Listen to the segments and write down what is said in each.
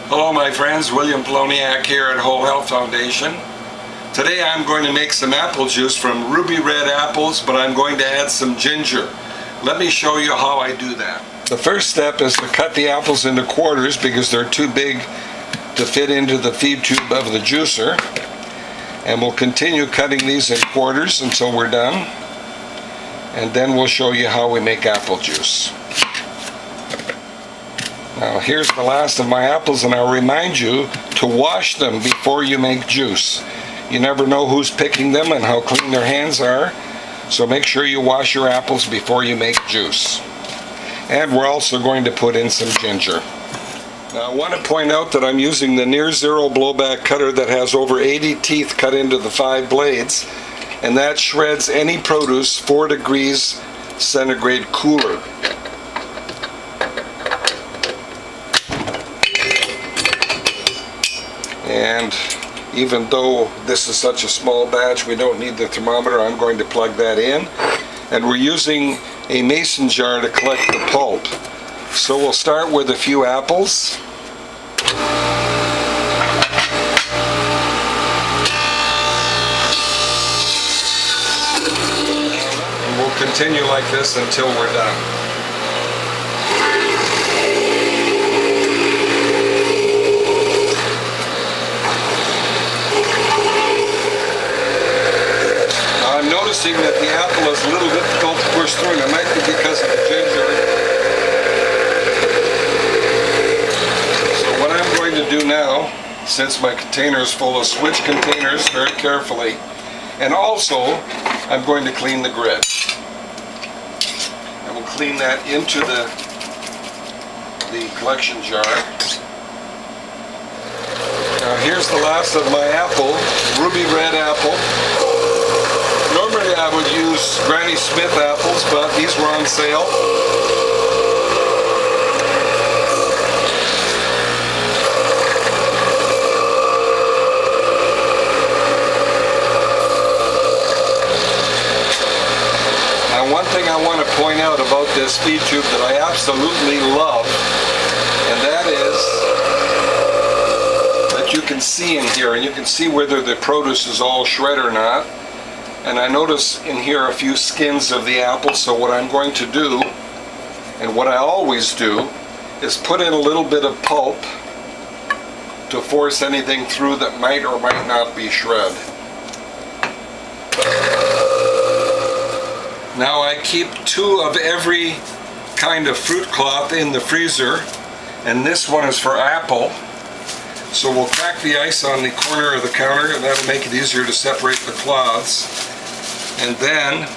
Hello my friends, William Poloniak here at Whole Health Foundation. Today I'm going to make some apple juice from ruby red apples, but I'm going to add some ginger. Let me show you how I do that. The first step is to cut the apples into quarters because they're too big to fit into the feed tube of the juicer. And we'll continue cutting these in quarters until we're done. And then we'll show you how we make apple juice. Now here's the last of my apples, and I'll remind you to wash them before you make juice. You never know who's picking them and how clean their hands are, so make sure you wash your apples before you make juice. And we're also going to put in some ginger. Now I want to point out that I'm using the near zero blowback cutter that has over 80 teeth cut into the 5 blades, and that shreds any produce 4 degrees centigrade cooler. And even though this is such a small batch, we don't need the thermometer. I'm going to plug that in. And we're using a mason jar to collect the pulp. So we'll start with a few apples. And we'll continue like this until we're done. Noticing that the apple is a little difficult to push through, and it might be because of the ginger. So what I'm going to do now, since my container is full, is switch containers very carefully, and also I'm going to clean the grid. I will clean that into the collection jar. Now here's the last of my apple, ruby red apple. Normally I would use Granny Smith apples, but these were on sale. Now one thing I want to point out about this feed tube that I absolutely love, and that is that you can see in here, and you can see whether the produce is all shred or not. And I notice in here a few skins of the apple, so what I'm going to do, and what I always do, is put in a little bit of pulp to force anything through that might or might not be shred. Now I keep 2 of every kind of fruit cloth in the freezer, and this one is for apple. So we'll crack the ice on the corner of the counter, and that'll make it easier to separate the cloths. And then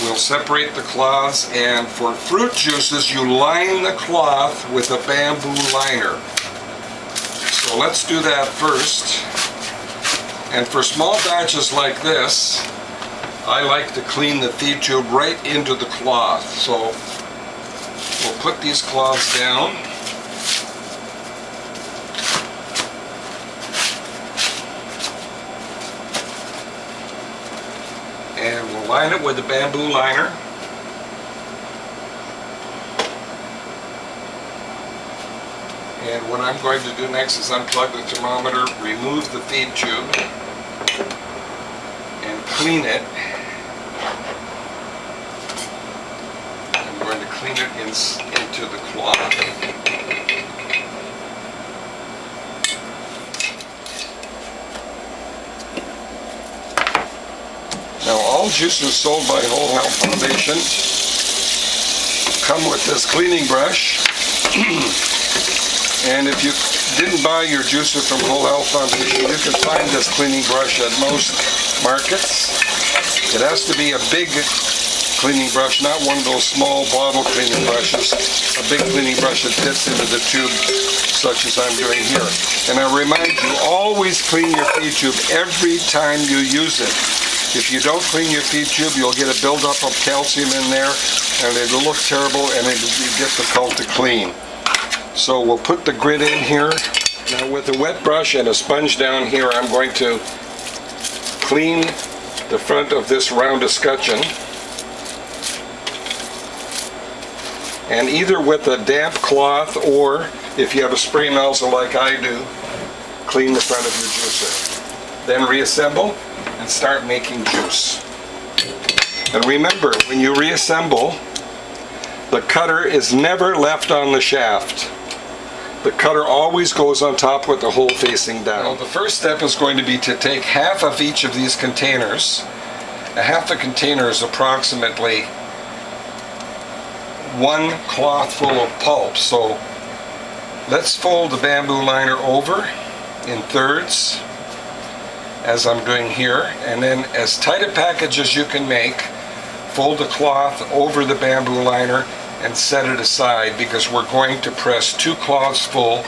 we'll separate the cloths, and for fruit juices you line the cloth with a bamboo liner. So let's do that first. And for small batches like this, I like to clean the feed tube right into the cloth. So we'll put these cloths down. And we'll line it with the bamboo liner. And what I'm going to do next is unplug the thermometer, remove the feed tube, and clean it. I'm going to clean it into the cloth. Now all juices sold by Whole Health Foundation come with this cleaning brush. And if you didn't buy your juicer from Whole Health Foundation, you can find this cleaning brush at most markets. It has to be a big cleaning brush, not one of those small bottle cleaning brushes. A big cleaning brush that fits into the tube, such as I'm doing here. And I remind you, always clean your feed tube every time you use it. If you don't clean your feed tube, you'll get a buildup of calcium in there, and it'll look terrible, and it'll be difficult to clean. So we'll put the grid in here. Now with a wet brush and a sponge down here, I'm going to clean the front of this round escutcheon. and either with a damp cloth or if you have a spray nozzle like I do, clean the front of your juicer. Then reassemble and start making juice. And remember, when you reassemble, the cutter is never left on the shaft. The cutter always goes on top with the hole facing down. Now, the first step is going to be to take half of each of these containers. A half a container is approximately one cloth full of pulp. So let's fold the bamboo liner over in thirds, as I'm doing here, and then as tight a package as you can make, fold the cloth over the bamboo liner and set it aside, because we're going to press 2 cloths full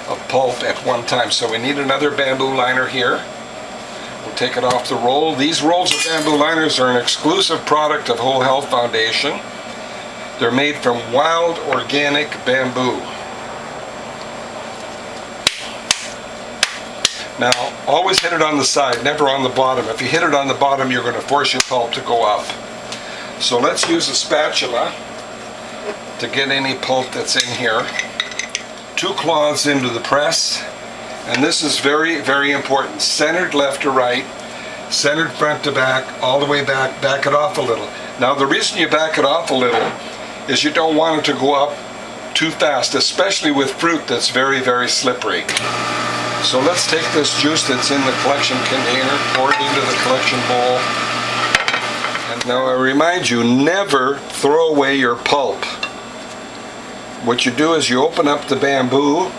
of pulp at one time. So we need another bamboo liner here. We'll take it off the roll. These rolls of bamboo liners are an exclusive product of Whole Health Foundation. They're made from wild organic bamboo. Now, always hit it on the side, never on the bottom. If you hit it on the bottom, you're going to force your pulp to go up. So let's use a spatula to get any pulp that's in here. 2 cloths into the press, and this is very, very important. Centered left to right, centered front to back, all the way back, back it off a little. Now the reason you back it off a little is you don't want it to go up too fast, especially with fruit that's very, very slippery. So let's take this juice that's in the collection container, pour it into the collection bowl. And now I remind you, never throw away your pulp. What you do is you open up the bamboo,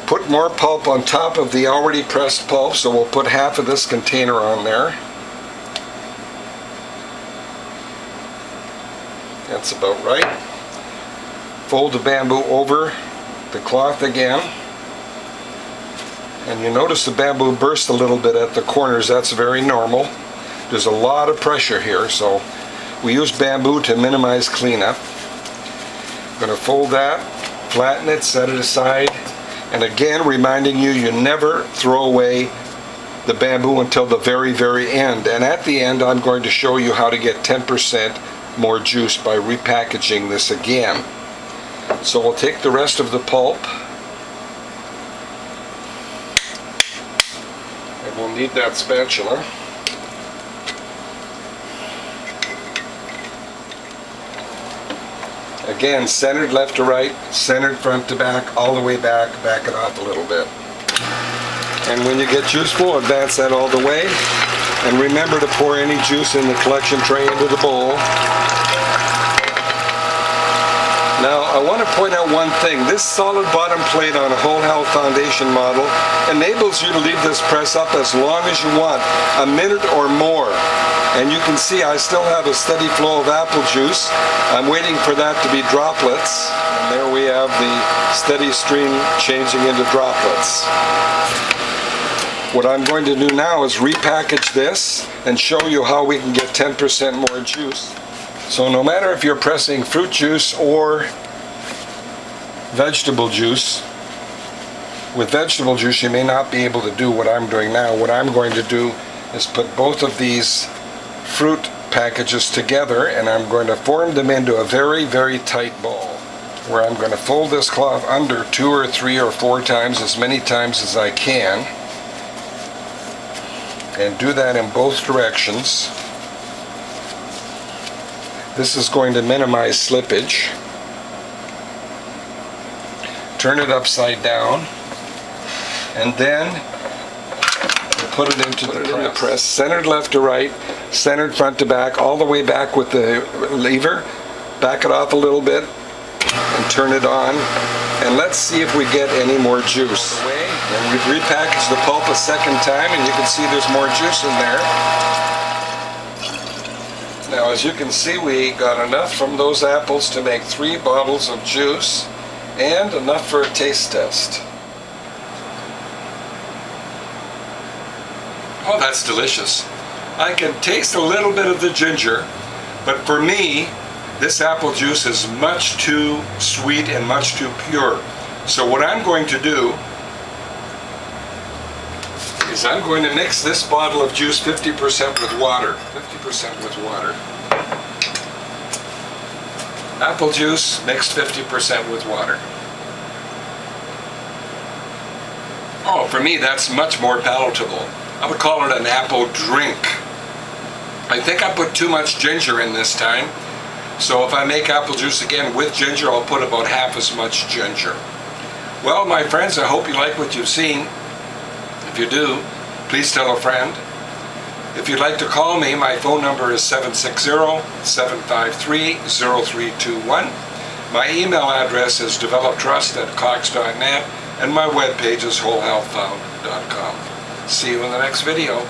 put more pulp on top of the already pressed pulp, so we'll put half of this container on there. That's about right. Fold the bamboo over the cloth again. And you notice the bamboo burst a little bit at the corners. That's very normal. There's a lot of pressure here, so we use bamboo to minimize cleanup. I'm going to fold that, flatten it, set it aside, and again reminding you, you never throw away the bamboo until the very, very end. And at the end, I'm going to show you how to get 10% more juice by repackaging this again. So we'll take the rest of the pulp, and we'll need that spatula. Again, centered left to right, centered front to back, all the way back, back it off a little bit. And when you get juiceful, advance that all the way. And remember to pour any juice in the collection tray into the bowl. Now, I want to point out one thing. This solid bottom plate on a Whole Health Foundation model enables you to leave this press up as long as you want, a minute or more. And you can see I still have a steady flow of apple juice. I'm waiting for that to be droplets. And there we have the steady stream changing into droplets. What I'm going to do now is repackage this and show you how we can get 10% more juice. So no matter if you're pressing fruit juice or vegetable juice, with vegetable juice you may not be able to do what I'm doing now. What I'm going to do is put both of these fruit packages together, and I'm going to form them into a very, very tight ball, where I'm going to fold this cloth under 2 or 3 or 4 times, as many times as I can, and do that in both directions. This is going to minimize slippage. Turn it upside down, and then put it into the press. Centered left to right, centered front to back, all the way back with the lever. Back it off a little bit and turn it on. And let's see if we get any more juice. And we've repackaged the pulp a second time, and you can see there's more juice in there. Now, as you can see, we got enough from those apples to make 3 bottles of juice, and enough for a taste test. Oh, that's delicious. I can taste a little bit of the ginger, but for me, this apple juice is much too sweet and much too pure. So what I'm going to do is I'm going to mix this bottle of juice 50% with water. 50% with water. Apple juice mixed 50% with water. Oh, for me, that's much more palatable. I would call it an apple drink. I think I put too much ginger in this time. So if I make apple juice again with ginger, I'll put about half as much ginger. Well, my friends, I hope you like what you've seen. If you do, please tell a friend. If you'd like to call me, my phone number is 760-753-0321. My email address is developtrust@cox.net, and my webpage is wholehealthfound.com. See you in the next video.